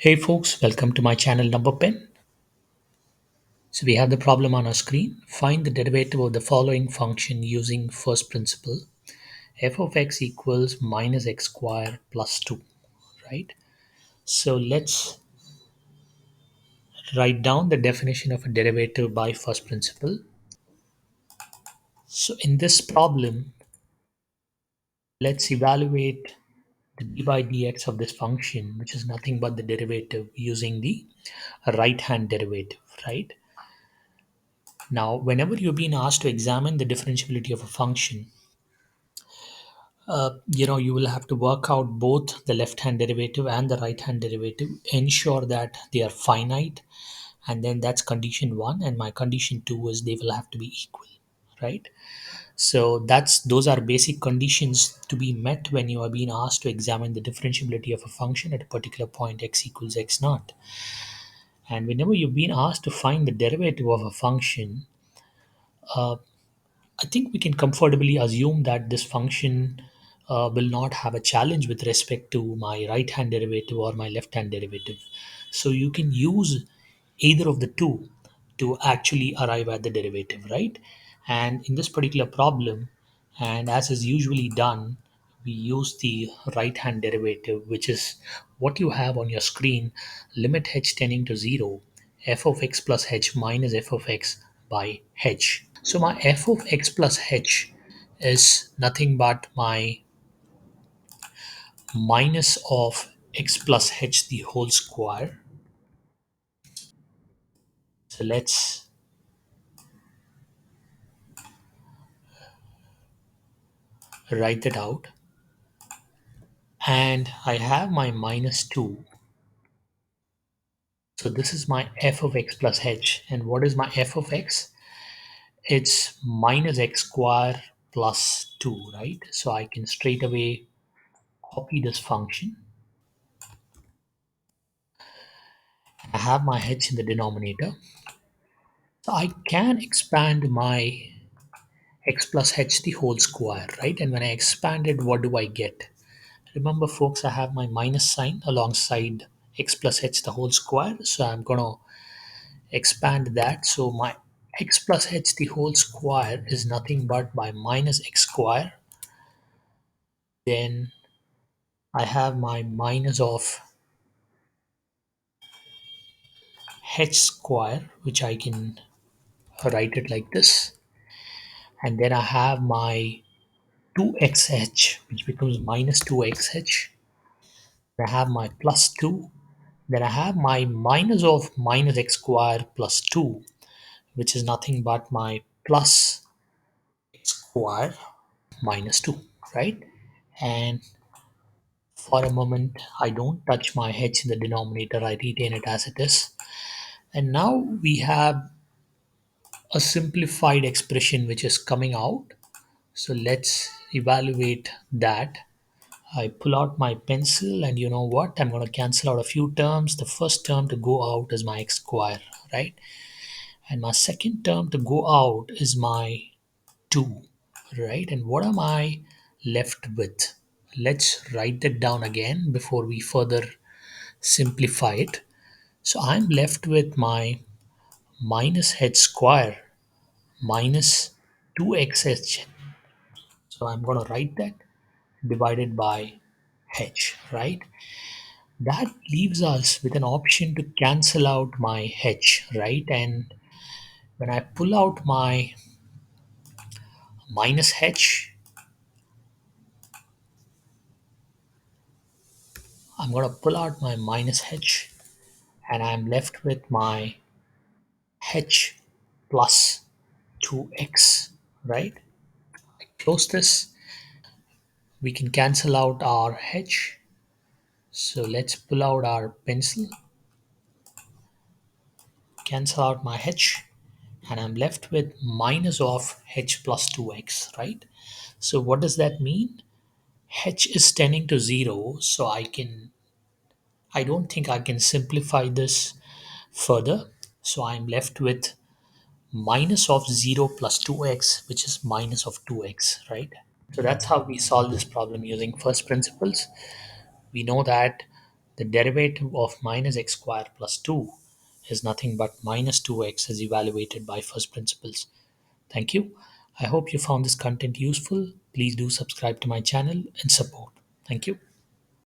Hey folks, welcome to my channel Number Pen. So we have the problem on our screen. Find the derivative of the following function using first principle. F of x equals minus x square plus 2, right? So let's write down the definition of a derivative by first principle. So in this problem, let's evaluate the d by dx of this function, which is nothing but the derivative using the right hand derivative, right? Now, whenever you're being asked to examine the differentiability of a function, you will have to work out both the left hand derivative and the right hand derivative, ensure that they are finite, and then that's condition one. And my condition two is they will have to be equal, right? So those are basic conditions to be met when you are being asked to examine the differentiability of a function at a particular point x equals x naught. And whenever you've been asked to find the derivative of a function, I think we can comfortably assume that this function will not have a challenge with respect to my right hand derivative or my left hand derivative. So you can use either of the two to actually arrive at the derivative, right? And in this particular problem, and as is usually done, we use the right hand derivative, which is what you have on your screen, limit h tending to 0, f of x plus h minus f of x by h. So my f of x plus h is nothing but my minus of x plus h the whole square. So let's write that out. And I have my minus 2. So this is my f of x plus h. And what is my f of x? It's minus x square plus 2, right? So I can straight away copy this function. I have my h in the denominator. So I can expand my x plus h the whole square, right? And when I expand it, what do I get? Remember, folks, I have my minus sign alongside x plus h the whole square. So I'm going to expand that. So my x plus h the whole square is nothing but my minus x square. Then I have my minus of h square, which I can write it like this. And then I have my 2xh, which becomes minus 2xh. I have my plus 2. Then I have my minus of minus x square plus 2, which is nothing but my plus x square minus 2, right? And for a moment, I don't touch my h in the denominator, I retain it as it is. And now we have a simplified expression which is coming out. So let's evaluate that. I pull out my pencil, and you know what? I'm going to cancel out a few terms. The first term to go out is my x square, right? And my second term to go out is my 2, right? And what am I left with? Let's write that down again before we further simplify it. So I'm left with my minus h square minus 2xh. So I'm going to write that divided by h, right? That leaves us with an option to cancel out my h, right? And when I pull out my minus h, I'm going to pull out my minus h, and I'm left with my h plus 2x, right? I close this. We can cancel out our h. So let's pull out our pencil, cancel out my h, and I'm left with minus of h plus 2x, right? So what does that mean? H is tending to 0, so I don't think I can simplify this further. So I'm left with minus of 0 plus 2x, which is minus of 2x, right? So that's how we solve this problem using first principles. We know that The derivative of minus x square plus 2 is nothing but minus 2x as evaluated by first principles. Thank you. I hope you found this content useful. Please do subscribe to my channel and support. Thank you.